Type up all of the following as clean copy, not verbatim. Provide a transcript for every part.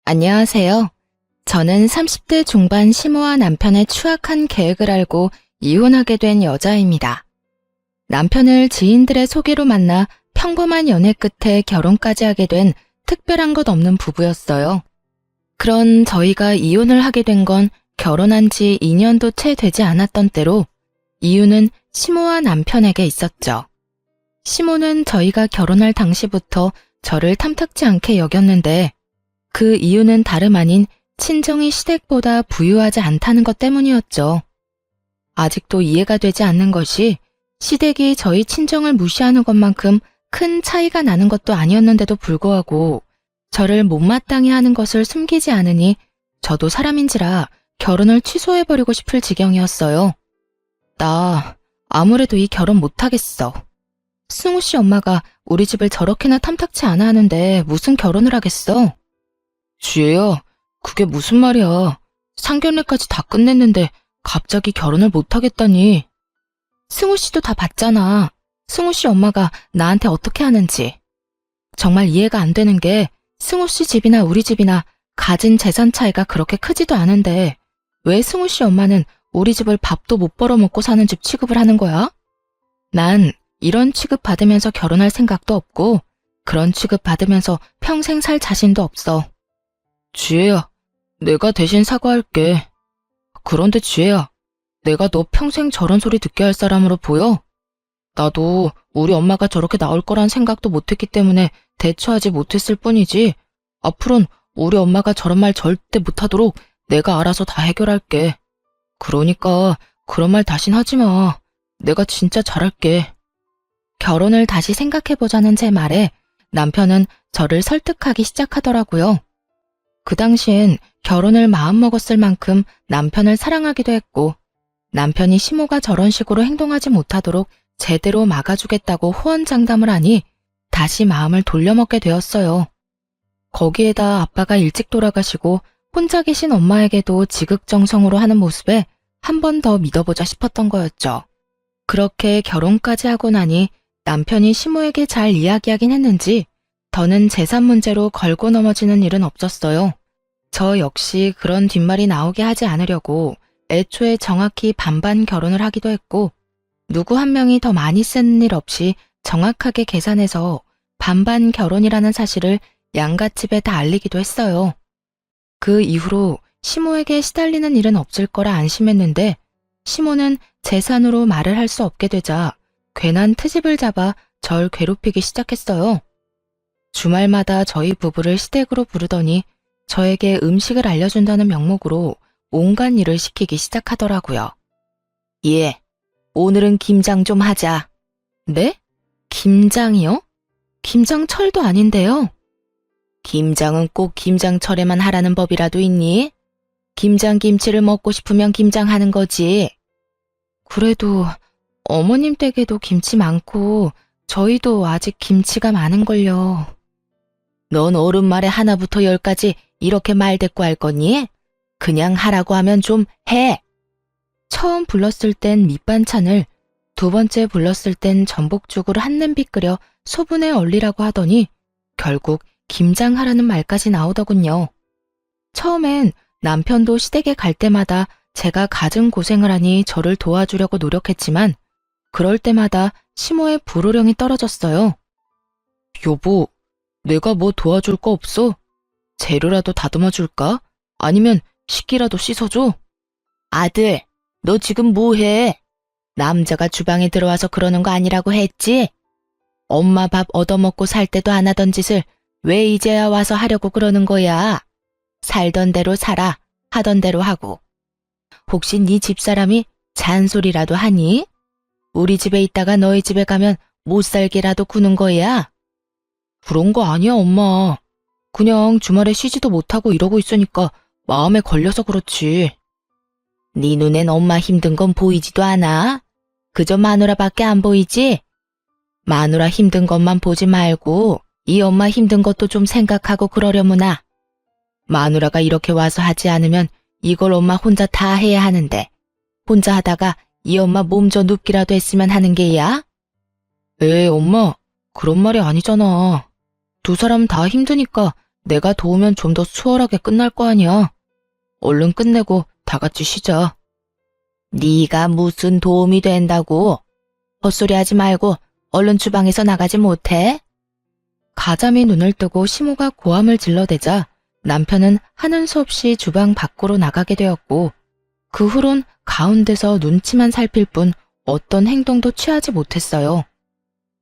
안녕하세요. 저는 30대 중반 시모와 남편의 추악한 계획을 알고 이혼하게 된 여자입니다. 남편을 지인들의 소개로 만나 평범한 연애 끝에 결혼까지 하게 된 특별한 것 없는 부부였어요. 그런 저희가 이혼을 하게 된 건 결혼한 지 2년도 채 되지 않았던 때로 이유는 시모와 남편에게 있었죠. 시모는 저희가 결혼할 당시부터 저를 탐탁지 않게 여겼는데 그 이유는 다름 아닌 친정이 시댁보다 부유하지 않다는 것 때문이었죠. 아직도 이해가 되지 않는 것이 시댁이 저희 친정을 무시하는 것만큼 큰 차이가 나는 것도 아니었는데도 불구하고 저를 못마땅해 하는 것을 숨기지 않으니 저도 사람인지라 결혼을 취소해버리고 싶을 지경이었어요. 나 아무래도 이 결혼 못하겠어. 승우 씨 엄마가 우리 집을 저렇게나 탐탁치 않아 하는데 무슨 결혼을 하겠어? 지혜야, 그게 무슨 말이야. 상견례까지 다 끝냈는데 갑자기 결혼을 못하겠다니. 승우 씨도 다 봤잖아. 승우 씨 엄마가 나한테 어떻게 하는지. 정말 이해가 안 되는 게 승우 씨 집이나 우리 집이나 가진 재산 차이가 그렇게 크지도 않은데 왜 승우 씨 엄마는 우리 집을 밥도 못 벌어먹고 사는 집 취급을 하는 거야? 난 이런 취급 받으면서 결혼할 생각도 없고 그런 취급 받으면서 평생 살 자신도 없어. 지혜야, 내가 대신 사과할게. 그런데 지혜야, 내가 너 평생 저런 소리 듣게 할 사람으로 보여? 나도 우리 엄마가 저렇게 나올 거란 생각도 못했기 때문에 대처하지 못했을 뿐이지 앞으로는 우리 엄마가 저런 말 절대 못하도록 내가 알아서 다 해결할게. 그러니까 그런 말 다신 하지 마. 내가 진짜 잘할게. 결혼을 다시 생각해보자는 제 말에 남편은 저를 설득하기 시작하더라고요. 그 당시엔 결혼을 마음먹었을 만큼 남편을 사랑하기도 했고 남편이 시모가 저런 식으로 행동하지 못하도록 제대로 막아주겠다고 호언장담을 하니 다시 마음을 돌려먹게 되었어요. 거기에다 아빠가 일찍 돌아가시고 혼자 계신 엄마에게도 지극정성으로 하는 모습에 한 번 더 믿어보자 싶었던 거였죠. 그렇게 결혼까지 하고 나니 남편이 시모에게 잘 이야기하긴 했는지 더는 재산 문제로 걸고 넘어지는 일은 없었어요. 저 역시 그런 뒷말이 나오게 하지 않으려고 애초에 정확히 반반 결혼을 하기도 했고 누구 한 명이 더 많이 쓰는 일 없이 정확하게 계산해서 반반 결혼이라는 사실을 양갓집에 다 알리기도 했어요. 그 이후로 시모에게 시달리는 일은 없을 거라 안심했는데 시모는 재산으로 말을 할 수 없게 되자 괜한 트집을 잡아 절 괴롭히기 시작했어요. 주말마다 저희 부부를 시댁으로 부르더니 저에게 음식을 알려준다는 명목으로 온갖 일을 시키기 시작하더라고요. 예, 오늘은 김장 좀 하자. 네? 김장이요? 김장철도 아닌데요. 김장은 꼭 김장철에만 하라는 법이라도 있니? 김장김치를 먹고 싶으면 김장하는 거지. 그래도 어머님 댁에도 김치 많고 저희도 아직 김치가 많은걸요. 넌 어른 말에 하나부터 열까지 이렇게 말대꾸 할 거니? 그냥 하라고 하면 좀 해. 처음 불렀을 땐 밑반찬을, 두 번째 불렀을 땐 전복죽을 한 냄비 끓여 소분에 얼리라고 하더니 결국 김장하라는 말까지 나오더군요. 처음엔 남편도 시댁에 갈 때마다 제가 갖은 고생을 하니 저를 도와주려고 노력했지만 그럴 때마다 시모의 불호령이 떨어졌어요. 여보, 내가 뭐 도와줄 거 없어? 재료라도 다듬어 줄까? 아니면 식기라도 씻어줘? 아들, 너 지금 뭐해? 남자가 주방에 들어와서 그러는 거 아니라고 했지? 엄마 밥 얻어먹고 살 때도 안 하던 짓을 왜 이제야 와서 하려고 그러는 거야? 살던 대로 살아, 하던 대로 하고. 혹시 네 집사람이 잔소리라도 하니? 우리 집에 있다가 너희 집에 가면 못 살게라도 구는 거야? 그런 거 아니야, 엄마. 그냥 주말에 쉬지도 못하고 이러고 있으니까 마음에 걸려서 그렇지. 네 눈엔 엄마 힘든 건 보이지도 않아? 그저 마누라밖에 안 보이지? 마누라 힘든 것만 보지 말고 이 엄마 힘든 것도 좀 생각하고 그러려무나. 마누라가 이렇게 와서 하지 않으면 이걸 엄마 혼자 다 해야 하는데 혼자 하다가 이 엄마 몸져 눕기라도 했으면 하는 게야? 에이, 엄마, 그런 말이 아니잖아. 두 사람 다 힘드니까 내가 도우면 좀 더 수월하게 끝날 거 아니야. 얼른 끝내고 다 같이 쉬자. 네가 무슨 도움이 된다고? 헛소리 하지 말고 얼른 주방에서 나가지 못해? 가자미 눈을 뜨고 시모가 고함을 질러대자 남편은 하는 수 없이 주방 밖으로 나가게 되었고 그 후론 가운데서 눈치만 살필 뿐 어떤 행동도 취하지 못했어요.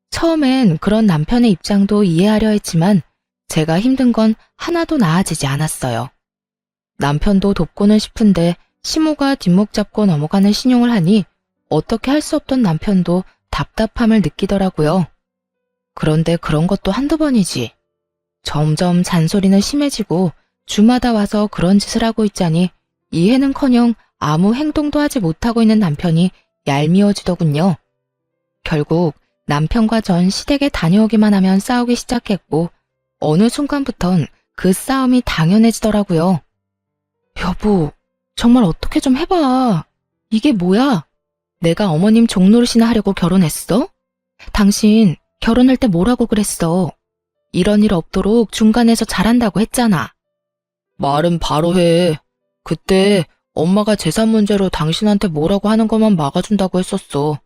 처음엔 그런 남편의 입장도 이해하려 했지만 제가 힘든 건 하나도 나아지지 않았어요. 남편도 돕고는 싶은데 시모가 뒷목 잡고 넘어가는 신용을 하니 어떻게 할 수 없던 남편도 답답함을 느끼더라고요. 그런데 그런 것도 한두 번이지. 점점 잔소리는 심해지고 주마다 와서 그런 짓을 하고 있자니 이해는커녕 아무 행동도 하지 못하고 있는 남편이 얄미워지더군요. 결국 남편과 전 시댁에 다녀오기만 하면 싸우기 시작했고 어느 순간부턴 그 싸움이 당연해지더라고요. 여보, 정말 어떻게 좀 해봐. 이게 뭐야? 내가 어머님 종노릇이나 하려고 결혼했어? 당신 결혼할 때 뭐라고 그랬어? 이런 일 없도록 중간에서 잘한다고 했잖아. 말은 바로 해. 그때 엄마가 재산 문제로 당신한테 뭐라고 하는 것만 막아준다고 했었어.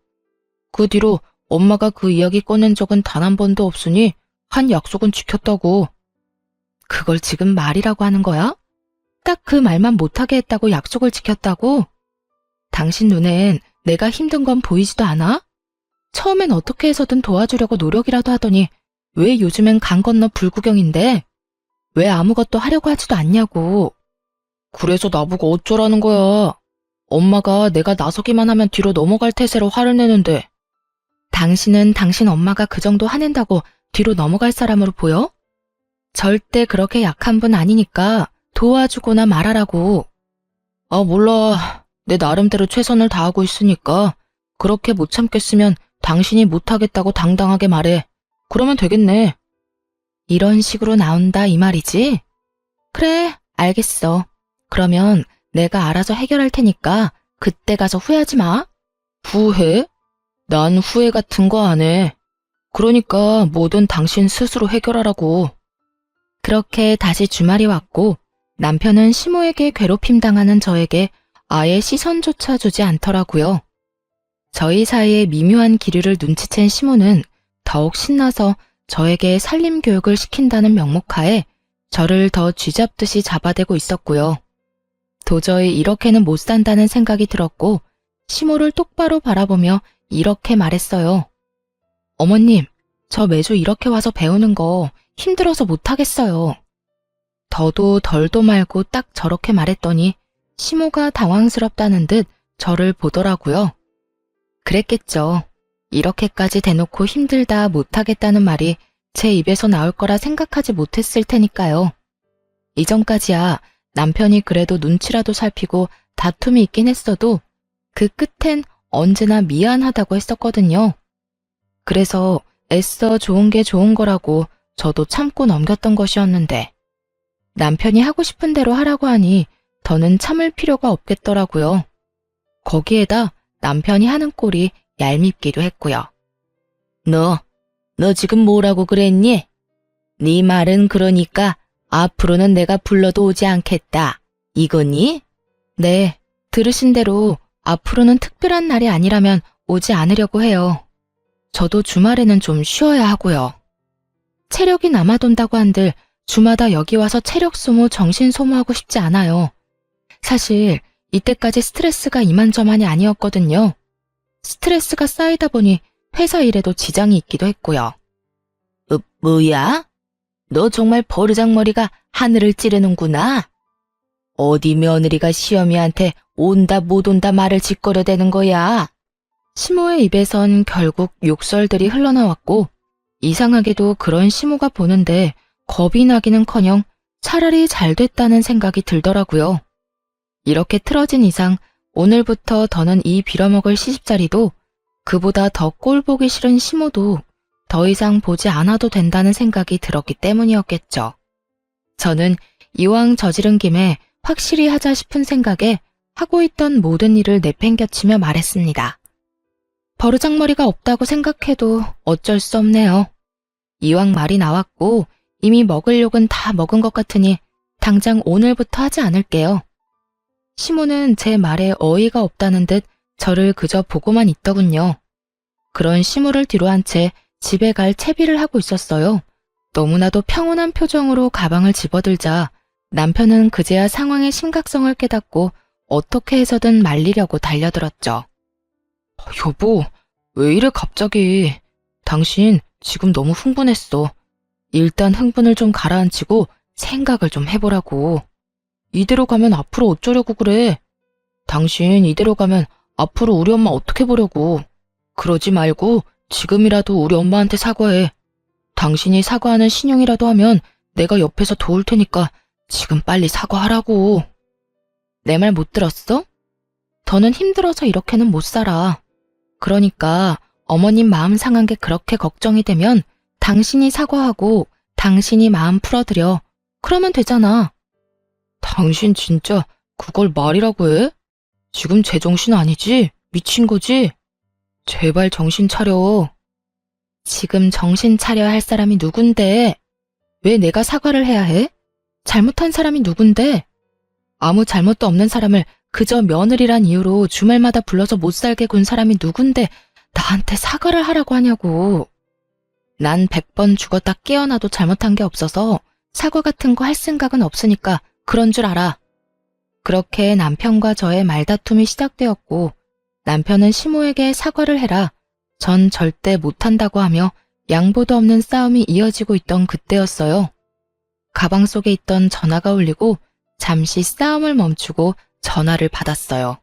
그 뒤로 엄마가 그 이야기 꺼낸 적은 단 한 번도 없으니 한 약속은 지켰다고. 그걸 지금 말이라고 하는 거야? 딱 그 말만 못하게 했다고 약속을 지켰다고? 당신 눈엔 내가 힘든 건 보이지도 않아? 처음엔 어떻게 해서든 도와주려고 노력이라도 하더니 왜 요즘엔 강 건너 불구경인데? 왜 아무것도 하려고 하지도 않냐고. 그래서 나보고 어쩌라는 거야. 엄마가 내가 나서기만 하면 뒤로 넘어갈 태세로 화를 내는데. 당신은 당신 엄마가 그 정도 화낸다고 뒤로 넘어갈 사람으로 보여? 절대 그렇게 약한 분 아니니까 도와주거나 말하라고. 아, 몰라. 내 나름대로 최선을 다하고 있으니까 그렇게 못 참겠으면 당신이 못하겠다고 당당하게 말해. 그러면 되겠네. 이런 식으로 나온다 이 말이지? 그래, 알겠어. 그러면 내가 알아서 해결할 테니까 그때 가서 후회하지 마. 후회? 난 후회 같은 거 안 해. 그러니까 뭐든 당신 스스로 해결하라고. 그렇게 다시 주말이 왔고 남편은 시모에게 괴롭힘 당하는 저에게 아예 시선조차 주지 않더라고요. 저희 사이의 미묘한 기류를 눈치챈 시모는 더욱 신나서 저에게 살림 교육을 시킨다는 명목하에 저를 더 쥐잡듯이 잡아대고 있었고요. 도저히 이렇게는 못 산다는 생각이 들었고 시모를 똑바로 바라보며 이렇게 말했어요. 어머님, 저 매주 이렇게 와서 배우는 거 힘들어서 못하겠어요. 더도 덜도 말고 딱 저렇게 말했더니 시모가 당황스럽다는 듯 저를 보더라고요. 그랬겠죠. 이렇게까지 대놓고 힘들다 못하겠다는 말이 제 입에서 나올 거라 생각하지 못했을 테니까요. 이전까지야 남편이 그래도 눈치라도 살피고 다툼이 있긴 했어도 그 끝엔 언제나 미안하다고 했었거든요. 그래서 애써 좋은 게 좋은 거라고 저도 참고 넘겼던 것이었는데 남편이 하고 싶은 대로 하라고 하니 더는 참을 필요가 없겠더라고요. 거기에다 남편이 하는 꼴이 얄밉기도 했고요. 너 지금 뭐라고 그랬니? 네 말은 그러니까 앞으로는 내가 불러도 오지 않겠다. 이거니? 네, 들으신 대로 앞으로는 특별한 날이 아니라면 오지 않으려고 해요. 저도 주말에는 좀 쉬어야 하고요. 체력이 남아돈다고 한들 주마다 여기 와서 체력 소모, 정신 소모하고 싶지 않아요. 사실 이때까지 스트레스가 이만저만이 아니었거든요. 스트레스가 쌓이다 보니 회사 일에도 지장이 있기도 했고요. 뭐야? 너 정말 버르장머리가 하늘을 찌르는구나. 어디 며느리가 시어미한테 온다 못 온다 말을 짓거려대는 거야. 시모의 입에선 결국 욕설들이 흘러나왔고 이상하게도 그런 시모가 보는데 겁이 나기는커녕 차라리 잘 됐다는 생각이 들더라고요. 이렇게 틀어진 이상 오늘부터 더는 이 빌어먹을 시집자리도 그보다 더 꼴보기 싫은 시모도 더 이상 보지 않아도 된다는 생각이 들었기 때문이었겠죠. 저는 이왕 저지른 김에 확실히 하자 싶은 생각에 하고 있던 모든 일을 내팽겨치며 말했습니다. 버르장머리가 없다고 생각해도 어쩔 수 없네요. 이왕 말이 나왔고 이미 먹을 욕은 다 먹은 것 같으니 당장 오늘부터 하지 않을게요. 시모는 제 말에 어이가 없다는 듯 저를 그저 보고만 있더군요. 그런 시모를 뒤로한 채 집에 갈 채비를 하고 있었어요. 너무나도 평온한 표정으로 가방을 집어들자 남편은 그제야 상황의 심각성을 깨닫고 어떻게 해서든 말리려고 달려들었죠. 여보, 왜 이래 갑자기? 당신 지금 너무 흥분했어. 일단 흥분을 좀 가라앉히고 생각을 좀 해보라고. 이대로 가면 앞으로 어쩌려고 그래? 당신 이대로 가면 앞으로 우리 엄마 어떻게 보려고. 그러지 말고 지금이라도 우리 엄마한테 사과해. 당신이 사과하는 신용이라도 하면 내가 옆에서 도울 테니까 지금 빨리 사과하라고. 내 말 못 들었어? 더는 힘들어서 이렇게는 못 살아. 그러니까 어머님 마음 상한 게 그렇게 걱정이 되면 당신이 사과하고 당신이 마음 풀어드려. 그러면 되잖아. 당신 진짜 그걸 말이라고 해? 지금 제정신 아니지? 미친 거지? 제발 정신 차려. 지금 정신 차려야 할 사람이 누군데? 왜 내가 사과를 해야 해? 잘못한 사람이 누군데? 아무 잘못도 없는 사람을 그저 며느리란 이유로 주말마다 불러서 못 살게 군 사람이 누군데 나한테 사과를 하라고 하냐고. 난 100번 죽었다 깨어나도 잘못한 게 없어서 사과 같은 거 할 생각은 없으니까 그런 줄 알아. 그렇게 남편과 저의 말다툼이 시작되었고 남편은 시모에게 사과를 해라. 전 절대 못한다고 하며 양보도 없는 싸움이 이어지고 있던 그때였어요. 가방 속에 있던 전화가 울리고 잠시 싸움을 멈추고 전화를 받았어요.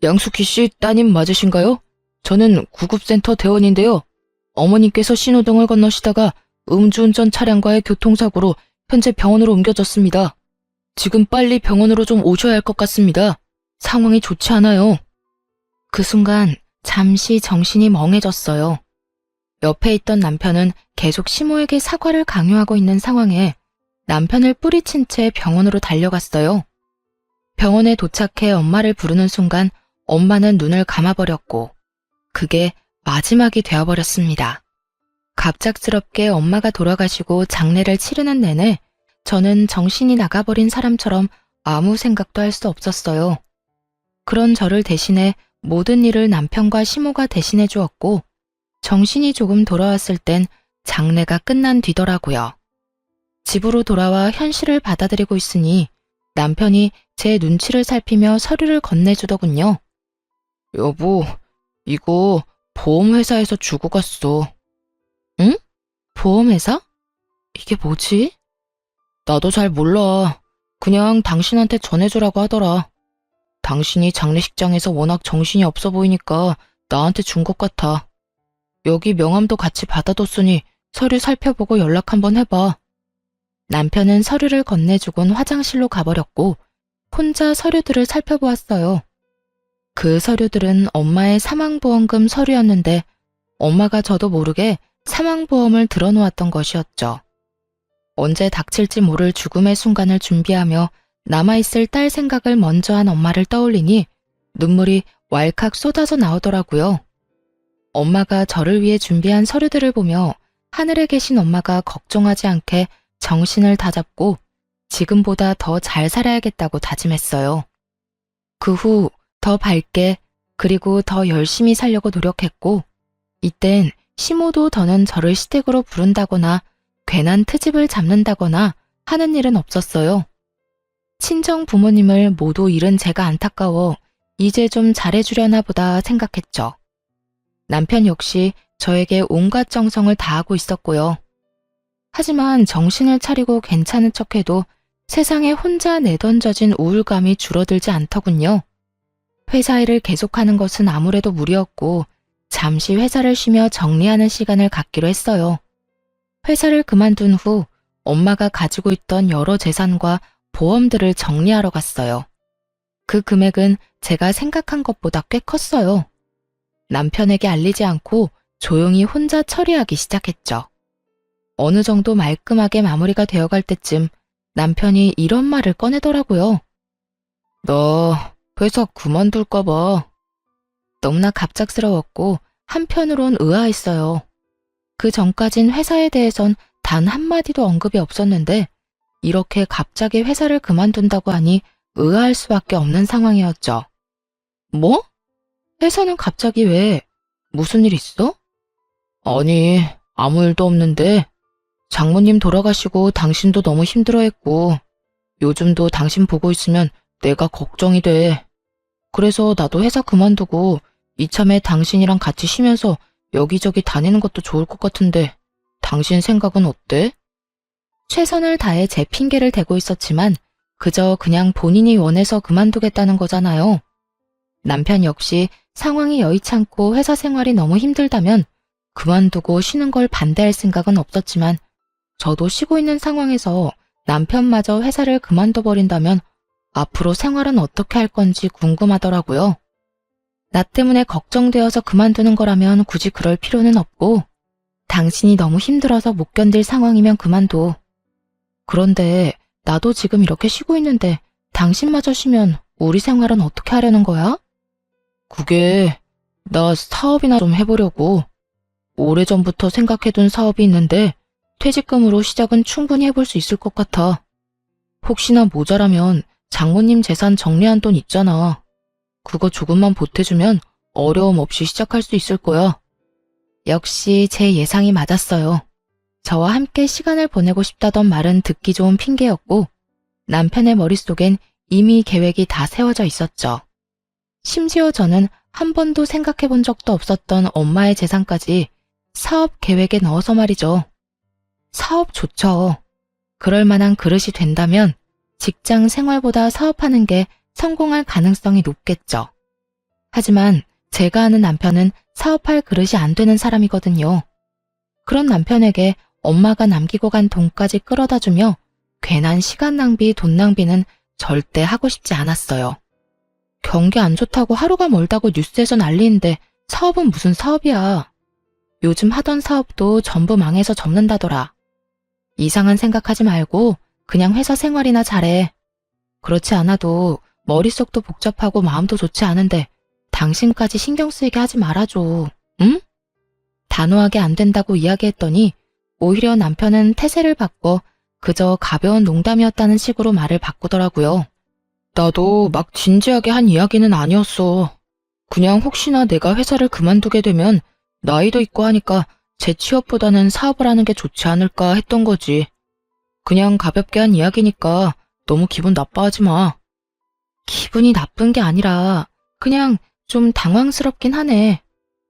양숙희 씨 따님 맞으신가요? 저는 구급센터 대원인데요. 어머님께서 신호등을 건너시다가 음주운전 차량과의 교통사고로 현재 병원으로 옮겨졌습니다. 지금 빨리 병원으로 좀 오셔야 할 것 같습니다. 상황이 좋지 않아요. 그 순간 잠시 정신이 멍해졌어요. 옆에 있던 남편은 계속 시모에게 사과를 강요하고 있는 상황에 남편을 뿌리친 채 병원으로 달려갔어요. 병원에 도착해 엄마를 부르는 순간 엄마는 눈을 감아버렸고 그게 마지막이 되어버렸습니다. 갑작스럽게 엄마가 돌아가시고 장례를 치르는 내내 저는 정신이 나가버린 사람처럼 아무 생각도 할 수 없었어요. 그런 저를 대신해 모든 일을 남편과 시모가 대신해 주었고 정신이 조금 돌아왔을 땐 장례가 끝난 뒤더라고요. 집으로 돌아와 현실을 받아들이고 있으니 남편이 제 눈치를 살피며 서류를 건네주더군요. 여보, 이거 보험회사에서 주고 갔어. 응? 보험회사? 이게 뭐지? 나도 잘 몰라. 그냥 당신한테 전해주라고 하더라. 당신이 장례식장에서 워낙 정신이 없어 보이니까 나한테 준 것 같아. 여기 명함도 같이 받아뒀으니 서류 살펴보고 연락 한번 해봐. 남편은 서류를 건네주곤 화장실로 가버렸고 혼자 서류들을 살펴보았어요. 그 서류들은 엄마의 사망보험금 서류였는데 엄마가 저도 모르게 사망보험을 들어놓았던 것이었죠. 언제 닥칠지 모를 죽음의 순간을 준비하며 남아있을 딸 생각을 먼저 한 엄마를 떠올리니 눈물이 왈칵 쏟아져 나오더라고요. 엄마가 저를 위해 준비한 서류들을 보며 하늘에 계신 엄마가 걱정하지 않게 정신을 다잡고 지금보다 더 잘 살아야겠다고 다짐했어요. 그 후 더 밝게 그리고 더 열심히 살려고 노력했고 이땐 시모도 더는 저를 시댁으로 부른다거나 괜한 트집을 잡는다거나 하는 일은 없었어요. 친정 부모님을 모두 잃은 제가 안타까워 이제 좀 잘해주려나 보다 생각했죠. 남편 역시 저에게 온갖 정성을 다하고 있었고요. 하지만 정신을 차리고 괜찮은 척해도 세상에 혼자 내던져진 우울감이 줄어들지 않더군요. 회사 일을 계속하는 것은 아무래도 무리였고 잠시 회사를 쉬며 정리하는 시간을 갖기로 했어요. 회사를 그만둔 후 엄마가 가지고 있던 여러 재산과 보험들을 정리하러 갔어요. 그 금액은 제가 생각한 것보다 꽤 컸어요. 남편에게 알리지 않고 조용히 혼자 처리하기 시작했죠. 어느 정도 말끔하게 마무리가 되어갈 때쯤 남편이 이런 말을 꺼내더라고요. 나 회사 그만둘까 봐. 너무나 갑작스러웠고 한편으론 의아했어요. 그 전까진 회사에 대해선 단 한마디도 언급이 없었는데 이렇게 갑자기 회사를 그만둔다고 하니 의아할 수밖에 없는 상황이었죠. 뭐? 회사는 갑자기 왜? 무슨 일 있어? 아니, 아무 일도 없는데 장모님 돌아가시고 당신도 너무 힘들어했고 요즘도 당신 보고 있으면 내가 걱정이 돼. 그래서 나도 회사 그만두고 이참에 당신이랑 같이 쉬면서 여기저기 다니는 것도 좋을 것 같은데 당신 생각은 어때? 최선을 다해 제 핑계를 대고 있었지만 그저 그냥 본인이 원해서 그만두겠다는 거잖아요. 남편 역시 상황이 여의찮고 회사 생활이 너무 힘들다면 그만두고 쉬는 걸 반대할 생각은 없었지만 저도 쉬고 있는 상황에서 남편마저 회사를 그만둬버린다면 앞으로 생활은 어떻게 할 건지 궁금하더라고요. 나 때문에 걱정되어서 그만두는 거라면 굳이 그럴 필요는 없고 당신이 너무 힘들어서 못 견딜 상황이면 그만둬. 그런데 나도 지금 이렇게 쉬고 있는데 당신마저 쉬면 우리 생활은 어떻게 하려는 거야? 그게 나 사업이나 좀 해보려고. 오래전부터 생각해둔 사업이 있는데 퇴직금으로 시작은 충분히 해볼 수 있을 것 같아. 혹시나 모자라면 장모님 재산 정리한 돈 있잖아. 그거 조금만 보태주면 어려움 없이 시작할 수 있을 거야. 역시 제 예상이 맞았어요. 저와 함께 시간을 보내고 싶다던 말은 듣기 좋은 핑계였고 남편의 머릿속엔 이미 계획이 다 세워져 있었죠. 심지어 저는 한 번도 생각해 본 적도 없었던 엄마의 재산까지 사업 계획에 넣어서 말이죠. 사업 좋죠. 그럴 만한 그릇이 된다면 직장 생활보다 사업하는 게 성공할 가능성이 높겠죠. 하지만 제가 아는 남편은 사업할 그릇이 안 되는 사람이거든요. 그런 남편에게 엄마가 남기고 간 돈까지 끌어다 주며 괜한 시간 낭비, 돈 낭비는 절대 하고 싶지 않았어요. 경기 안 좋다고 하루가 멀다고 뉴스에서 난리인데 사업은 무슨 사업이야. 요즘 하던 사업도 전부 망해서 접는다더라. 이상한 생각하지 말고 그냥 회사 생활이나 잘해. 그렇지 않아도 머릿속도 복잡하고 마음도 좋지 않은데 당신까지 신경 쓰이게 하지 말아줘. 응? 단호하게 안 된다고 이야기했더니 오히려 남편은 태세를 바꿔 그저 가벼운 농담이었다는 식으로 말을 바꾸더라고요. 나도 막 진지하게 한 이야기는 아니었어. 그냥 혹시나 내가 회사를 그만두게 되면 나이도 있고 하니까 재취업보다는 사업을 하는 게 좋지 않을까 했던 거지. 그냥 가볍게 한 이야기니까 너무 기분 나빠하지 마. 기분이 나쁜 게 아니라 그냥 좀 당황스럽긴 하네.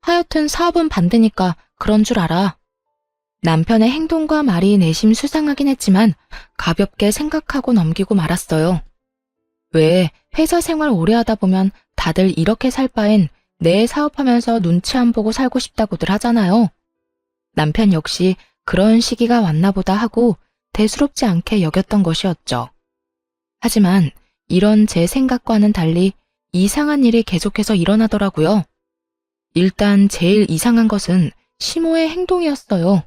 하여튼 사업은 반대니까 그런 줄 알아. 남편의 행동과 말이 내심 수상하긴 했지만 가볍게 생각하고 넘기고 말았어요. 왜 회사 생활 오래 하다 보면 다들 이렇게 살 바엔 내 사업하면서 눈치 안 보고 살고 싶다고들 하잖아요. 남편 역시 그런 시기가 왔나 보다 하고 대수롭지 않게 여겼던 것이었죠. 하지만 이런 제 생각과는 달리 이상한 일이 계속해서 일어나더라고요. 일단 제일 이상한 것은 시모의 행동이었어요.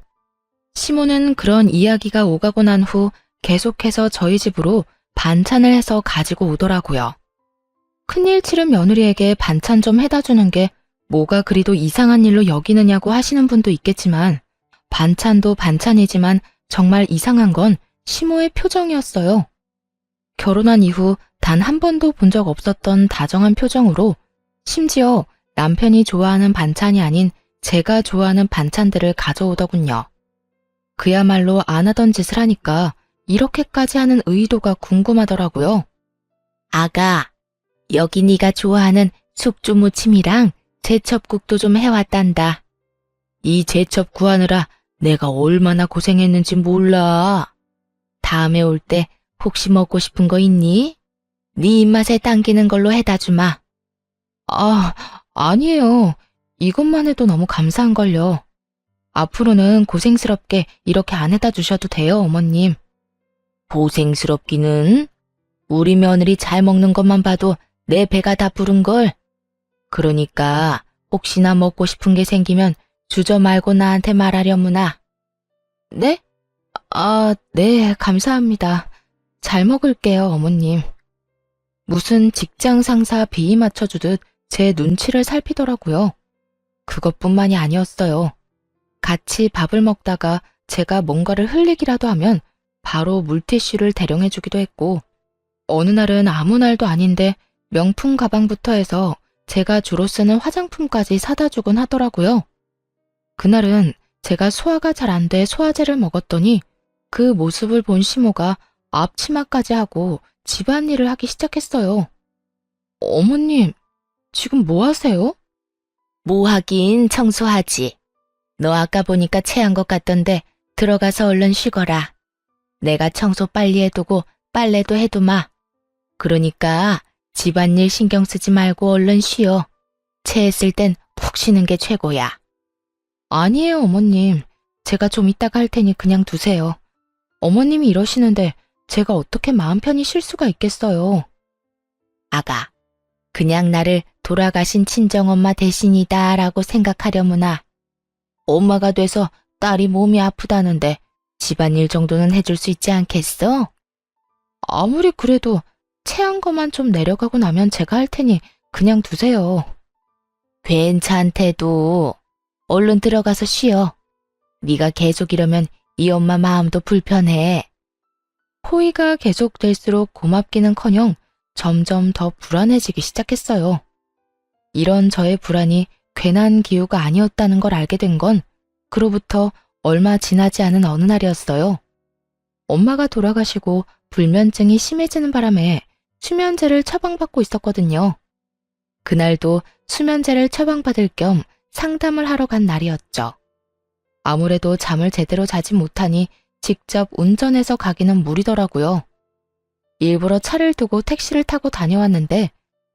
시모는 그런 이야기가 오가고 난 후 계속해서 저희 집으로 반찬을 해서 가지고 오더라고요. 큰일 치른 며느리에게 반찬 좀 해다 주는 게 뭐가 그리도 이상한 일로 여기느냐고 하시는 분도 있겠지만 반찬도 반찬이지만 정말 이상한 건 시모의 표정이었어요. 결혼한 이후 단 한 번도 본 적 없었던 다정한 표정으로 심지어 남편이 좋아하는 반찬이 아닌 제가 좋아하는 반찬들을 가져오더군요. 그야말로 안 하던 짓을 하니까 이렇게까지 하는 의도가 궁금하더라고요. 아가, 여기 네가 좋아하는 숙주무침이랑 제첩국도 좀 해왔단다. 이 제첩 구하느라 내가 얼마나 고생했는지 몰라. 다음에 올 때 혹시 먹고 싶은 거 있니? 네 입맛에 당기는 걸로 해다 주마. 아, 아니에요. 이것만 해도 너무 감사한걸요. 앞으로는 고생스럽게 이렇게 안 해다 주셔도 돼요, 어머님. 고생스럽기는? 우리 며느리 잘 먹는 것만 봐도 내 배가 다 부른걸. 그러니까 혹시나 먹고 싶은 게 생기면 주저 말고 나한테 말하려무나. 네? 네, 감사합니다. 잘 먹을게요, 어머님. 무슨 직장 상사 비위 맞춰주듯 제 눈치를 살피더라고요. 그것뿐만이 아니었어요. 같이 밥을 먹다가 제가 뭔가를 흘리기라도 하면 바로 물티슈를 대령해주기도 했고, 어느 날은 아무 날도 아닌데 명품 가방부터 해서 제가 주로 쓰는 화장품까지 사다 주곤 하더라고요. 그날은 제가 소화가 잘 안 돼 소화제를 먹었더니 그 모습을 본 시모가 앞치마까지 하고 집안일을 하기 시작했어요. 어머님, 지금 뭐 하세요? 뭐 하긴 청소하지. 너 아까 보니까 체한 것 같던데 들어가서 얼른 쉬거라. 내가 청소 빨리 해두고 빨래도 해두마. 그러니까 집안일 신경 쓰지 말고 얼른 쉬어. 체했을 땐 푹 쉬는 게 최고야. 아니에요, 어머님. 제가 좀 이따가 할 테니 그냥 두세요. 어머님이 이러시는데 제가 어떻게 마음 편히 쉴 수가 있겠어요. 아가, 그냥 나를 돌아가신 친정엄마 대신이다 라고 생각하려무나. 엄마가 돼서 딸이 몸이 아프다는데 집안일 정도는 해줄 수 있지 않겠어? 아무리 그래도 체한 것만 좀 내려가고 나면 제가 할 테니 그냥 두세요. 괜찮대도 얼른 들어가서 쉬어. 네가 계속 이러면 이 엄마 마음도 불편해. 호의가 계속될수록 고맙기는커녕 점점 더 불안해지기 시작했어요. 이런 저의 불안이 괜한 기우가 아니었다는 걸 알게 된 건 그로부터 얼마 지나지 않은 어느 날이었어요. 엄마가 돌아가시고 불면증이 심해지는 바람에 수면제를 처방받고 있었거든요. 그날도 수면제를 처방받을 겸 상담을 하러 간 날이었죠. 아무래도 잠을 제대로 자지 못하니 직접 운전해서 가기는 무리더라고요. 일부러 차를 두고 택시를 타고 다녀왔는데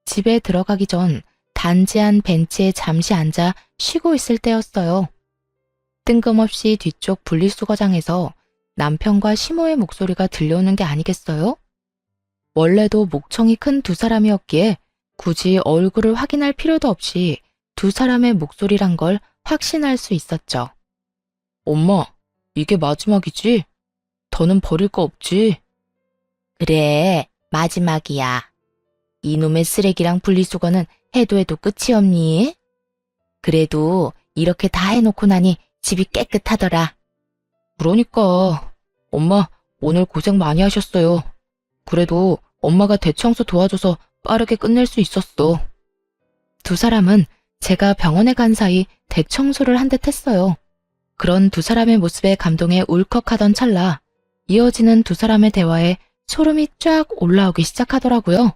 집에 들어가기 전 단지 한 벤치에 잠시 앉아 쉬고 있을 때였어요. 뜬금없이 뒤쪽 분리수거장에서 남편과 시모의 목소리가 들려오는 게 아니겠어요? 원래도 목청이 큰 두 사람이었기에 굳이 얼굴을 확인할 필요도 없이 두 사람의 목소리란 걸 확신할 수 있었죠. 엄마, 이게 마지막이지? 더는 버릴 거 없지? 그래, 마지막이야. 이놈의 쓰레기랑 분리수거는 해도 해도 끝이 없니? 그래도 이렇게 다 해놓고 나니 집이 깨끗하더라. 그러니까 엄마 오늘 고생 많이 하셨어요. 그래도 엄마가 대청소 도와줘서 빠르게 끝낼 수 있었어. 두 사람은 제가 병원에 간 사이 대청소를 한 듯 했어요. 그런 두 사람의 모습에 감동해 울컥하던 찰나 이어지는 두 사람의 대화에 소름이 쫙 올라오기 시작하더라고요.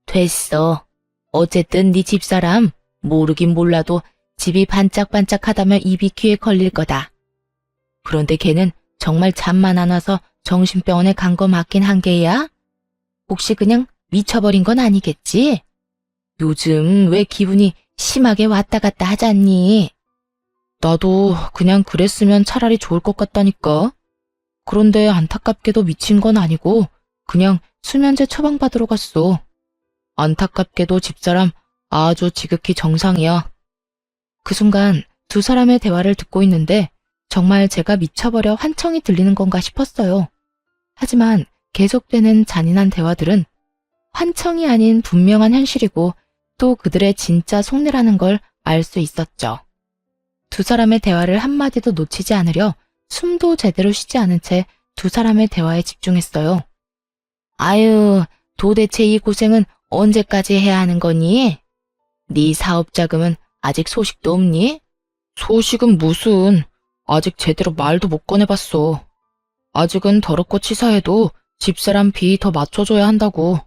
됐어. 어쨌든 네 집사람 모르긴 몰라도 집이 반짝반짝하다며 입이 귀에 걸릴 거다. 그런데 걔는 정말 잠만 안 와서 정신병원에 간 거 맞긴 한 게야? 혹시 그냥 미쳐버린 건 아니겠지? 요즘 왜 기분이 심하게 왔다 갔다 하잖니? 나도 그냥 그랬으면 차라리 좋을 것 같다니까. 그런데 안타깝게도 미친 건 아니고 그냥 수면제 처방받으러 갔어. 안타깝게도 집사람 아주 지극히 정상이야. 그 순간 두 사람의 대화를 듣고 있는데 정말 제가 미쳐버려 환청이 들리는 건가 싶었어요. 하지만 계속되는 잔인한 대화들은 환청이 아닌 분명한 현실이고 또 그들의 진짜 속내라는 걸 알 수 있었죠. 두 사람의 대화를 한마디도 놓치지 않으려 숨도 제대로 쉬지 않은 채 두 사람의 대화에 집중했어요. 아유, 도대체 이 고생은 언제까지 해야 하는 거니? 네 사업 자금은 아직 소식도 없니? 소식은 무슨, 아직 제대로 말도 못 꺼내봤어. 아직은 더럽고 치사해도 집사람 비 더 맞춰줘야 한다고.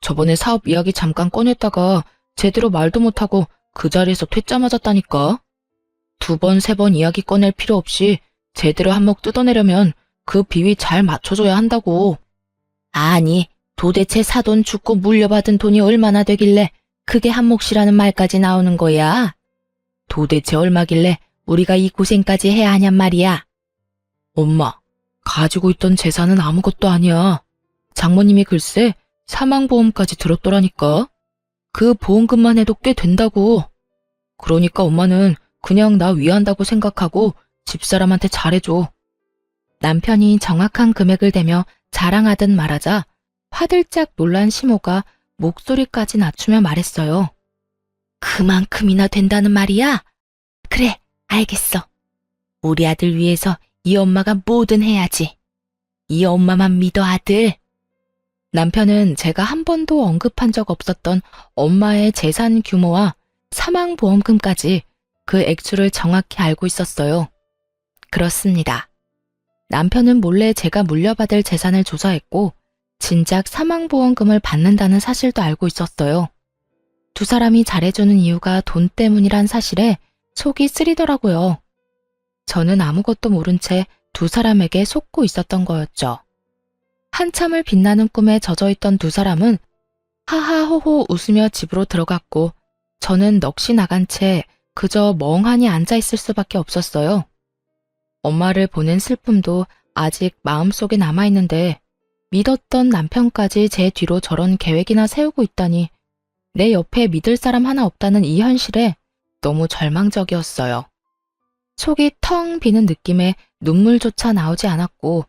저번에 사업 이야기 잠깐 꺼냈다가 제대로 말도 못하고 그 자리에서 퇴짜 맞았다니까. 두 번, 세 번 이야기 꺼낼 필요 없이 제대로 한몫 뜯어내려면 그 비위 잘 맞춰줘야 한다고. 아니, 도대체 사돈 죽고 물려받은 돈이 얼마나 되길래 그게 한몫이라는 말까지 나오는 거야? 도대체 얼마길래 우리가 이 고생까지 해야 하냔 말이야. 엄마, 가지고 있던 재산은 아무것도 아니야. 장모님이 글쎄 사망보험까지 들었더라니까. 그 보험금만 해도 꽤 된다고. 그러니까 엄마는 그냥 나 위한다고 생각하고 집사람한테 잘해줘. 남편이 정확한 금액을 대며 자랑하듯 말하자 화들짝 놀란 시모가 목소리까지 낮추며 말했어요. 그만큼이나 된다는 말이야? 그래, 알겠어. 우리 아들 위해서 이 엄마가 뭐든 해야지. 이 엄마만 믿어, 아들. 남편은 제가 한 번도 언급한 적 없었던 엄마의 재산 규모와 사망보험금까지 그 액수를 정확히 알고 있었어요. 그렇습니다. 남편은 몰래 제가 물려받을 재산을 조사했고 진작 사망보험금을 받는다는 사실도 알고 있었어요. 두 사람이 잘해주는 이유가 돈 때문이란 사실에 속이 쓰리더라고요. 저는 아무것도 모른 채 두 사람에게 속고 있었던 거였죠. 한참을 빛나는 꿈에 젖어있던 두 사람은 하하호호 웃으며 집으로 들어갔고 저는 넋이 나간 채 그저 멍하니 앉아있을 수밖에 없었어요. 엄마를 보는 슬픔도 아직 마음속에 남아있는데 믿었던 남편까지 제 뒤로 저런 계획이나 세우고 있다니 내 옆에 믿을 사람 하나 없다는 이 현실에 너무 절망적이었어요. 속이 텅 비는 느낌에 눈물조차 나오지 않았고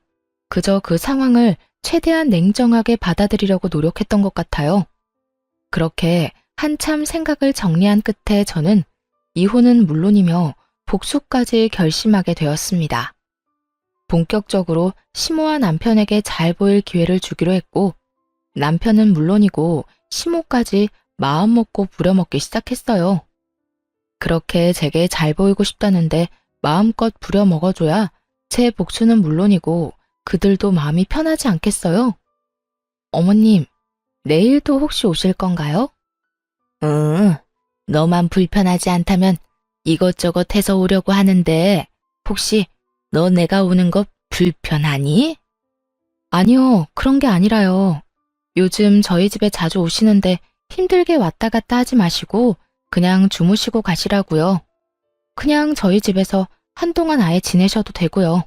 그저 그 상황을 최대한 냉정하게 받아들이려고 노력했던 것 같아요. 그렇게 한참 생각을 정리한 끝에 저는 이혼은 물론이며 복수까지 결심하게 되었습니다. 본격적으로 시모와 남편에게 잘 보일 기회를 주기로 했고 남편은 물론이고 시모까지 마음 먹고 부려먹기 시작했어요. 그렇게 제게 잘 보이고 싶다는데 마음껏 부려먹어줘야 제 복수는 물론이고 그들도 마음이 편하지 않겠어요? 어머님, 내일도 혹시 오실 건가요? 응, 너만 불편하지 않다면 이것저것 해서 오려고 하는데 혹시 너 내가 오는 거 불편하니? 아니요, 그런 게 아니라요. 요즘 저희 집에 자주 오시는데 힘들게 왔다 갔다 하지 마시고 그냥 주무시고 가시라고요. 그냥 저희 집에서 한동안 아예 지내셔도 되고요.